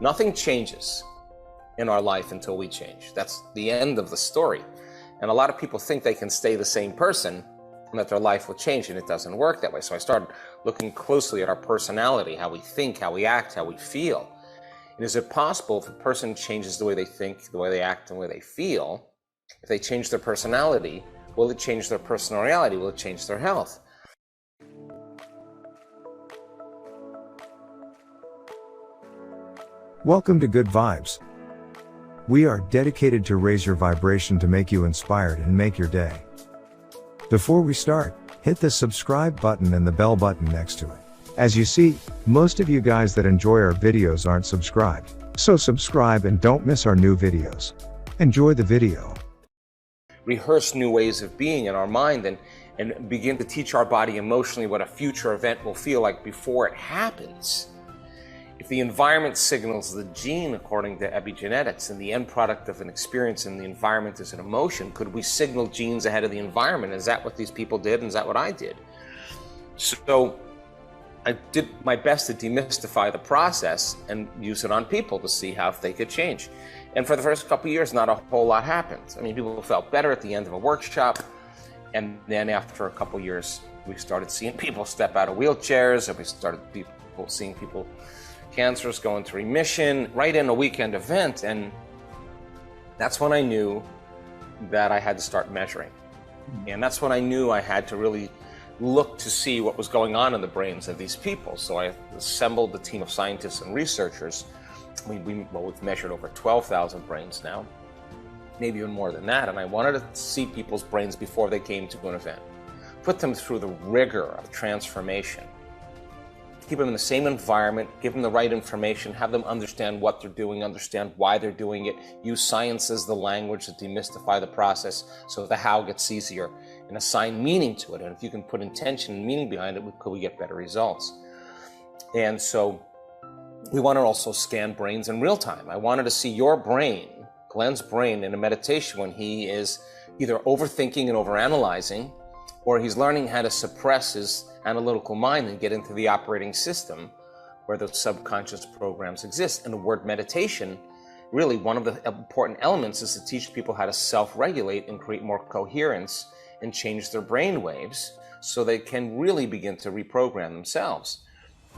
Nothing changes in our life until we change. That's the end of the story. And a lot of people think they can stay the same person and that their life will change, and it doesn't work that way. So I started looking closely at our personality, how we think, how we act, how we feel. And is it possible if a person changes the way they think, the way they act, and the way they feel, if they change their personality, will it change their personal reality? Will it change their health? Welcome to Good Vibes. We are dedicated to raise your vibration to make you inspired and make your day. Before we start, hit the subscribe button and the bell button next to it. As you see, most of you guys that enjoy our videos aren't subscribed, so subscribe and don't miss our new videos. Enjoy the video. Rehearse new ways of being in our mind and begin to teach our body emotionally what a future event will feel like before it happens. If the environment signals the gene according to epigenetics and the end product of an experience in the environment is an emotion, could we signal genes ahead of the environment? Is that what these people did? And is that what I did? So I did my best to demystify the process and use it on people to see how they could change. And for the first couple of years, not a whole lot happened. I mean, people felt better at the end of a workshop. And then after a couple of years, we started seeing people step out of wheelchairs, and we started seeing people cancers go into remission right in a weekend event. And that's when I knew that I had to start measuring. And that's when I knew I had to really look to see what was going on in the brains of these people. So I assembled a team of scientists and researchers. We've measured over 12,000 brains now, maybe even more than that. And I wanted to see people's brains before they came to an event, put them through the rigor of transformation, keep them in the same environment, give them the right information, have them understand what they're doing, understand why they're doing it, use science as the language to demystify the process so the how gets easier, and assign meaning to it. And if you can put intention and meaning behind it, could we get better results? And so we want to also scan brains in real time. I wanted to see your brain, Glenn's brain, in a meditation when he is either overthinking and overanalyzing, or he's learning how to suppress his analytical mind and get into the operating system where those subconscious programs exist. And the word meditation, really one of the important elements is to teach people how to self-regulate and create more coherence and change their brain waves so they can really begin to reprogram themselves.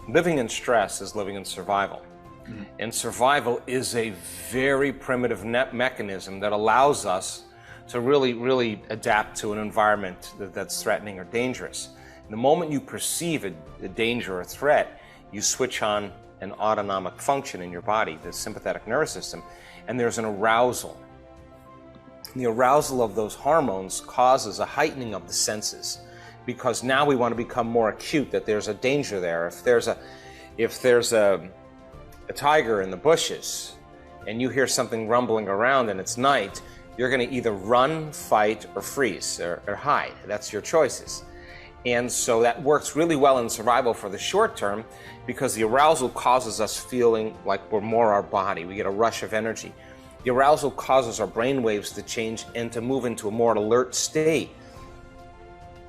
Living in stress is living in survival. Mm-hmm. And survival is a very primitive mechanism that allows us to really adapt to an environment that's threatening or dangerous. The moment you perceive a danger or a threat, you switch on an autonomic function in your body, the sympathetic nervous system, and there's an arousal. The arousal of those hormones causes a heightening of the senses, because now we want to become more acute that there's a danger there. If there's a tiger in the bushes and you hear something rumbling around and it's night, you're going to either run, fight, or freeze, or hide. That's your choices. And so that works really well in survival for the short term, because the arousal causes us feeling like we're more our body. We get a rush of energy. The arousal causes our brain waves to change and to move into a more alert state.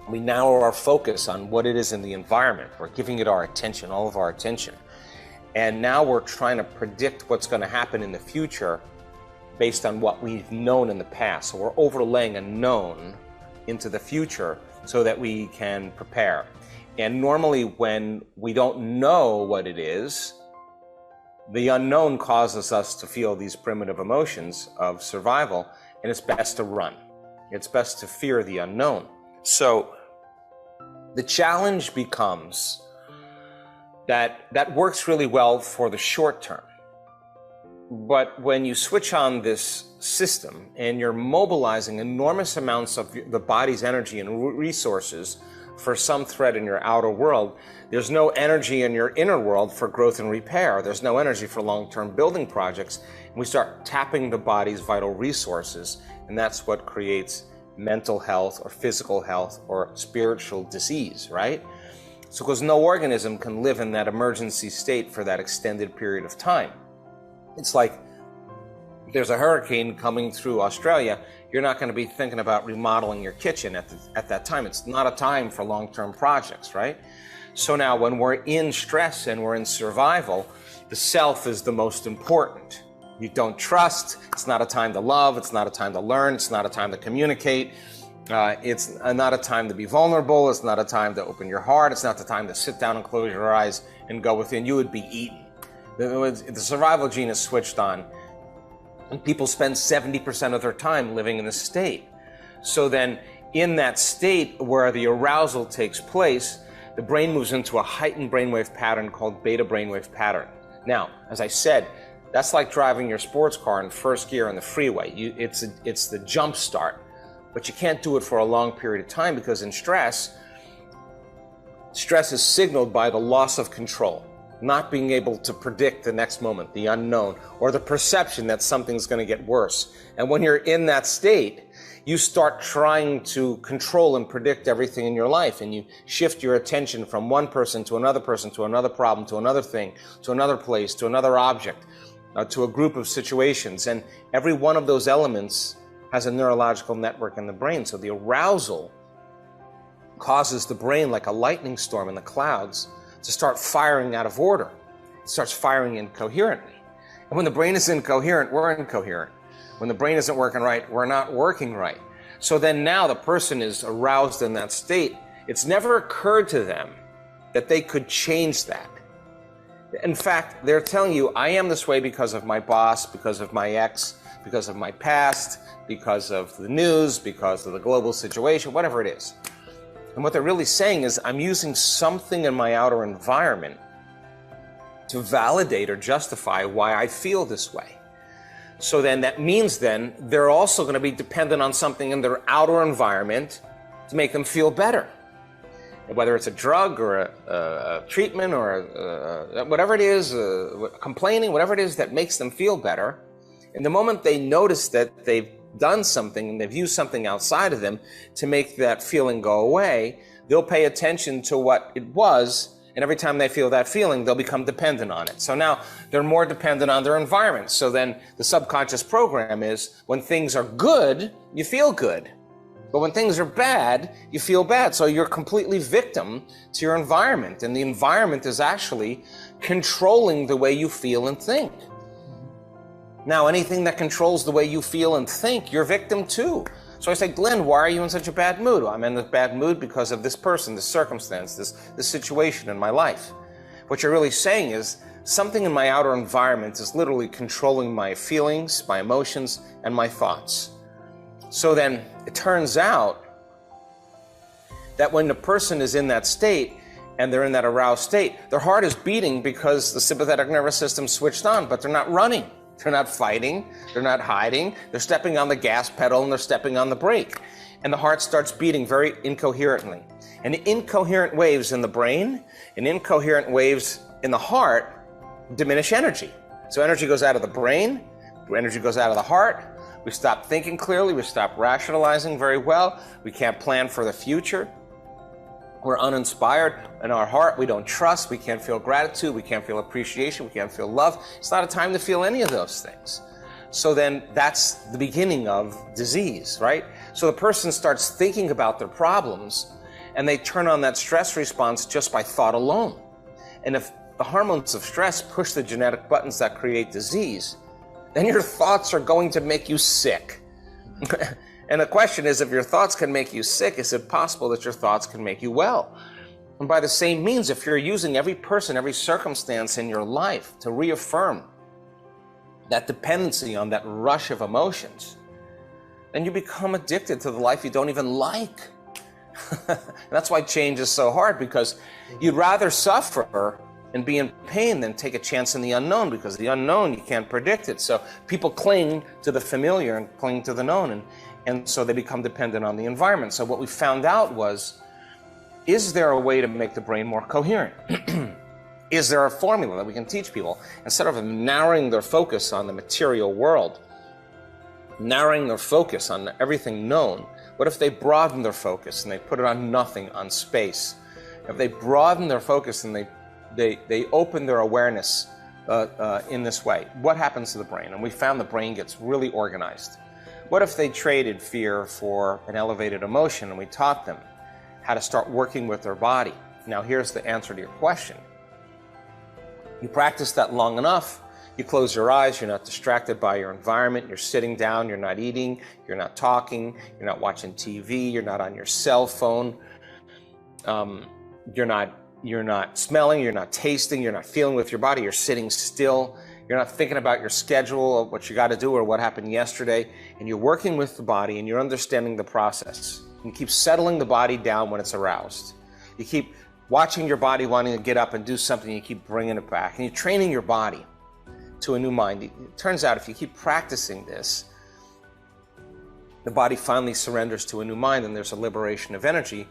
We narrow our focus on what it is in the environment. We're giving it our attention, all of our attention. And now we're trying to predict what's going to happen in the future based on what we've known in the past. So we're overlaying a known into the future so that we can prepare. And normally when we don't know what it is, the unknown causes us to feel these primitive emotions of survival, and it's best to run. It's best to fear the unknown. So the challenge becomes that works really well for the short term. But when you switch on this system and you're mobilizing enormous amounts of the body's energy and resources for some threat in your outer world, there's no energy in your inner world for growth and repair. There's no energy for long-term building projects. And we start tapping the body's vital resources, and that's what creates mental health or physical health or spiritual disease, right? So because no organism can live in that emergency state for that extended period of time. It's like there's a hurricane coming through Australia, you're not going to be thinking about remodeling your kitchen at that time. It's not a time for long-term projects, right? So now when we're in stress and we're in survival, the self is the most important. You don't trust, it's not a time to love, it's not a time to learn, it's not a time to communicate, it's not a time to be vulnerable, it's not a time to open your heart, it's not the time to sit down and close your eyes and go within. You would be eaten. The survival gene is switched on, and people spend 70% of their time living in this state. So then, in that state where the arousal takes place, the brain moves into a heightened brainwave pattern called beta brainwave pattern. Now, as I said, that's like driving your sports car in first gear on the freeway. It's the jump start, but you can't do it for a long period of time because in stress is signaled by the loss of control, not being able to predict the next moment, the unknown, or the perception that something's going to get worse. And when you're in that state, you start trying to control and predict everything in your life, and you shift your attention from one person, to another problem, to another thing, to another place, to another object, to a group of situations. And every one of those elements has a neurological network in the brain. So the arousal causes the brain, like a lightning storm in the clouds, to start firing out of order. It starts firing incoherently. And when the brain is incoherent, we're incoherent. When the brain isn't working right, we're not working right. So then now the person is aroused in that state. It's never occurred to them that they could change that. In fact, they're telling you, I am this way because of my boss, because of my ex, because of my past, because of the news, because of the global situation, whatever it is. And what they're really saying is, I'm using something in my outer environment to validate or justify why I feel this way. So then that means then they're also going to be dependent on something in their outer environment to make them feel better. Whether it's a drug or a treatment or whatever it is, complaining, whatever it is that makes them feel better. And the moment they notice that they've done something and they've used something outside of them to make that feeling go away, they'll pay attention to what it was. And every time they feel that feeling, they'll become dependent on it. So now they're more dependent on their environment. So then the subconscious program is, when things are good, you feel good. But when things are bad, you feel bad. So you're completely victim to your environment. And the environment is actually controlling the way you feel and think. Now, anything that controls the way you feel and think, you're victim too. So I say, Glenn, why are you in such a bad mood? I'm in a bad mood because of this person, this circumstance, this situation in my life. What you're really saying is, something in my outer environment is literally controlling my feelings, my emotions, and my thoughts. So then it turns out that when the person is in that state and they're in that aroused state, their heart is beating because the sympathetic nervous system switched on, but they're not running. They're not fighting, they're not hiding, they're stepping on the gas pedal and they're stepping on the brake. And the heart starts beating very incoherently. And incoherent waves in the brain and incoherent waves in the heart diminish energy. So energy goes out of the brain, energy goes out of the heart, we stop thinking clearly, we stop rationalizing very well, we can't plan for the future. We're uninspired. In our heart, we don't trust, we can't feel gratitude, we can't feel appreciation, we can't feel love. It's not a time to feel any of those things. So then that's the beginning of disease, right? So the person starts thinking about their problems and they turn on that stress response just by thought alone. And if the hormones of stress push the genetic buttons that create disease, then your thoughts are going to make you sick. And the question is, if your thoughts can make you sick, is it possible that your thoughts can make you well? And by the same means, if you're using every person, every circumstance in your life to reaffirm that dependency on that rush of emotions, then you become addicted to the life you don't even like. And that's why change is so hard, because you'd rather suffer and be in pain than take a chance in the unknown, because the unknown, you can't predict it. So people cling to the familiar and cling to the known, and so they become dependent on the environment. So what we found out was, is there a way to make the brain more coherent? Is there a formula that we can teach people? Instead of narrowing their focus on the material world, narrowing their focus on everything known, what if they broaden their focus and they put it on nothing, on space? If they broaden their focus and they open their awareness in this way, what happens to the brain? And we found the brain gets really organized. What if they traded fear for an elevated emotion and we taught them how to start working with their body? Now here's the answer to your question. You practice that long enough, you close your eyes, you're not distracted by your environment, you're sitting down, you're not eating, you're not talking, you're not watching TV, you're not on your cell phone, you're not smelling, you're not tasting, you're not feeling with your body, you're sitting still, you're not thinking about your schedule, what you got to do or what happened yesterday, and you're working with the body and you're understanding the process. You keep settling the body down when it's aroused. You keep watching your body wanting to get up and do something, you keep bringing it back, and you're training your body to a new mind. It turns out if you keep practicing this, the body finally surrenders to a new mind, and there's a liberation of energy,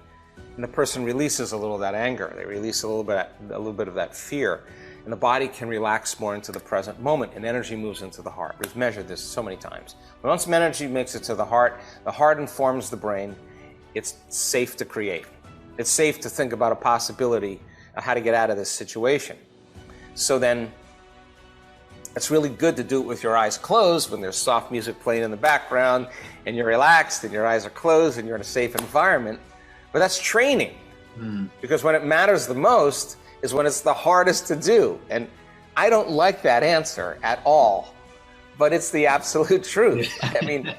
and the person releases a little of that anger. They release a little bit of that fear, and the body can relax more into the present moment, and energy moves into the heart. We've measured this so many times. Once energy makes it to the heart informs the brain. It's safe to create. It's safe to think about a possibility of how to get out of this situation. So then, it's really good to do it with your eyes closed when there's soft music playing in the background and you're relaxed and your eyes are closed and you're in a safe environment. But that's training. Because when it matters the most is when it's the hardest to do. And I don't like that answer at all, but it's the absolute truth. I mean,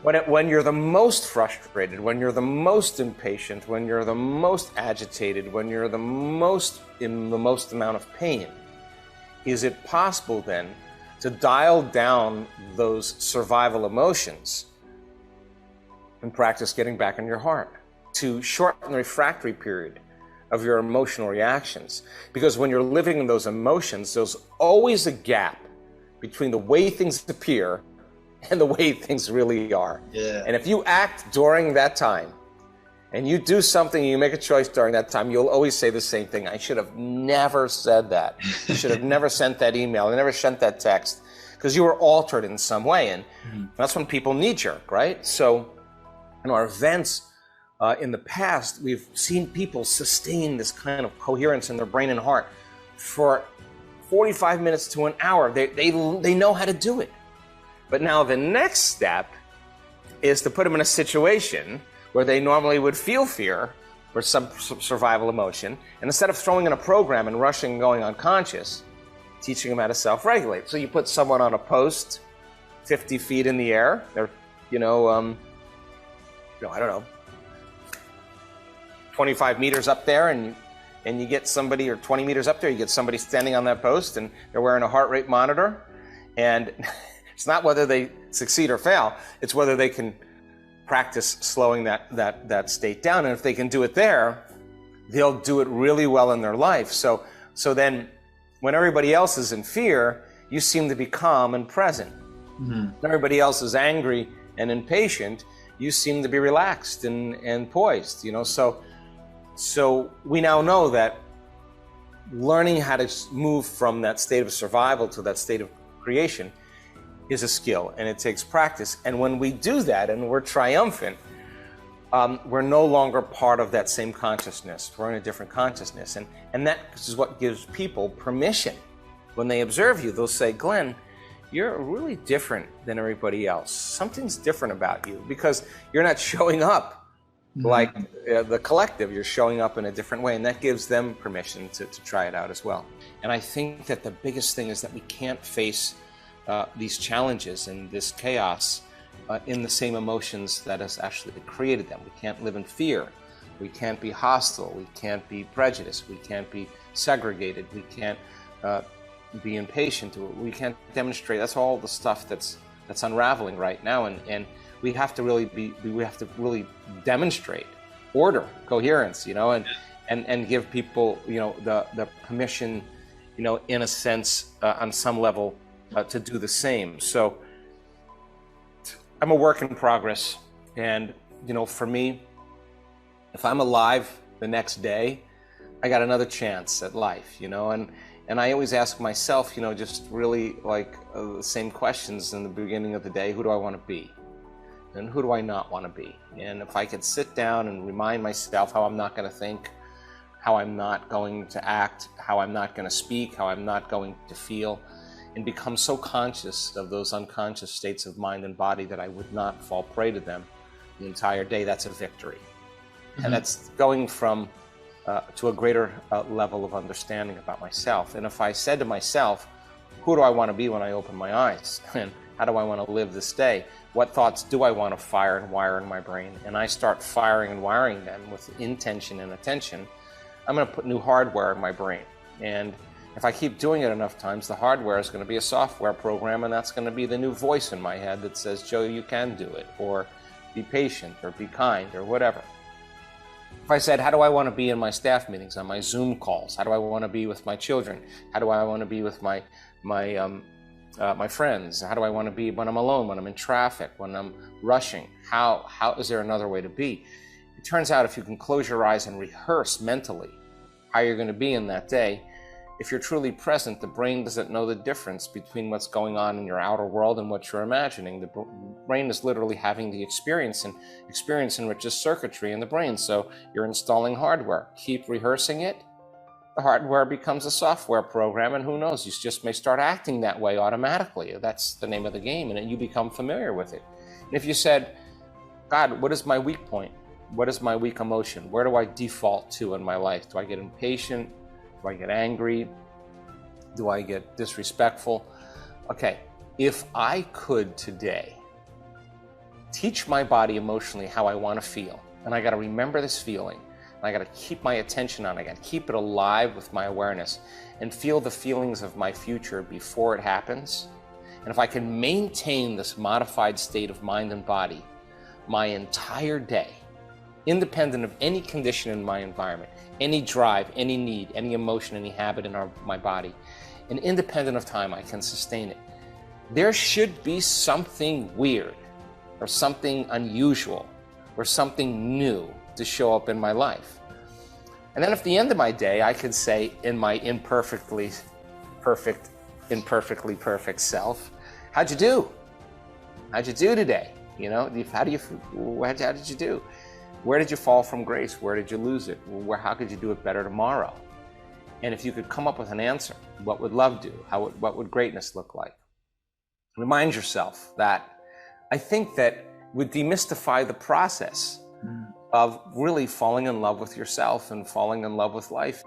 when you're the most frustrated, when you're the most impatient, when you're the most agitated, when you're the most in the most amount of pain, is it possible then to dial down those survival emotions and practice getting back in your heart, to shorten the refractory period of your emotional reactions? Because when you're living in those emotions, there's always a gap between the way things appear and the way things really are. Yeah. And if you act during that time, and you do something, you make a choice during that time, you'll always say the same thing. I should have never said that. I should have never sent that email. I never sent that text, because you were altered in some way. And that's when people knee-jerk, right? So in our events in the past, we've seen people sustain this kind of coherence in their brain and heart for 45 minutes to an hour. They know how to do it. But now the next step is to put them in a situation where they normally would feel fear or some survival emotion, and instead of throwing in a program and rushing and going unconscious, teaching them how to self-regulate. So you put someone on a post 50 feet in the air, they're, I don't know, 25 meters up there, and you get somebody, or 20 meters up there, you get somebody standing on that post, and they're wearing a heart rate monitor, and it's not whether they succeed or fail, it's whether they can practice slowing that state down. And if they can do it there, they'll do it really well in their life. So then when everybody else is in fear, you seem to be calm and present. When everybody else is angry and impatient, you seem to be relaxed and poised, So we now know that learning how to move from that state of survival to that state of creation is a skill, and it takes practice. And when we do that and we're triumphant, we're no longer part of that same consciousness. We're in a different consciousness. And that is what gives people permission. When they observe you, they'll say, Glenn, you're really different than everybody else. Something's different about you, because you're not showing up like the collective. You're showing up in a different way, and that gives them permission to try it out as well. And I think that the biggest thing is that we can't face these challenges and this chaos in the same emotions that has actually created them. We can't live in fear. We can't be hostile. We can't be prejudiced. We can't be segregated. We can't be impatient. We can't demonstrate. That's all the stuff that's unraveling right now. And we have to really demonstrate order, coherence, and give people, the permission, in a sense, on some level, to do the same. So I'm a work in progress, and for me, if I'm alive the next day, I got another chance at life, and I always ask myself, just really like the same questions in the beginning of the day. Who do I want to be, and who do I not want to be? And if I could sit down and remind myself how I'm not going to think, how I'm not going to act, how I'm not going to speak, how I'm not going to feel, and become so conscious of those unconscious states of mind and body that I would not fall prey to them the entire day, that's a victory. And that's going from to a greater level of understanding about myself. And if I said to myself, who do I want to be when I open my eyes? And how do I want to live this day? What thoughts do I want to fire and wire in my brain? And I start firing and wiring them with intention and attention, I'm going to put new hardware in my brain. And if I keep doing it enough times, the hardware is going to be a software program, and that's going to be the new voice in my head that says, Joe, you can do it, or be patient, or be kind, or whatever. If I said, how do I want to be in my staff meetings, on my Zoom calls? How do I want to be with my children? How do I want to be with my friends? How do I want to be when I'm alone, when I'm in traffic, when I'm rushing? How is there another way to be? It turns out if you can close your eyes and rehearse mentally how you're going to be in that day, if you're truly present, the brain doesn't know the difference between what's going on in your outer world and what you're imagining. The brain is literally having the experience, and experience enriches circuitry in the brain. So you're installing hardware. Keep rehearsing it. The hardware becomes a software program, and who knows, you just may start acting that way automatically. That's the name of the game, and you become familiar with it. And if you said, God, what is my weak point? What is my weak emotion? Where do I default to in my life? Do I get impatient? Do I get angry? Do I get disrespectful? Okay, if I could today teach my body emotionally how I want to feel, and I got to remember this feeling, and I got to keep my attention on it, I got to keep it alive with my awareness, and feel the feelings of my future before it happens, and if I can maintain this modified state of mind and body my entire day, independent of any condition in my environment, any drive, any need, any emotion, any habit in my body, and independent of time, I can sustain it. There should be something weird or something unusual or something new to show up in my life. And then at the end of my day, I could say in my imperfectly perfect self, how'd you do? How'd you do today? You know, how did you do? Where did you fall from grace? Where did you lose it? How could you do it better tomorrow? And if you could come up with an answer, what would love do? What would greatness look like? Remind yourself that. I think that would demystify the process of really falling in love with yourself and falling in love with life.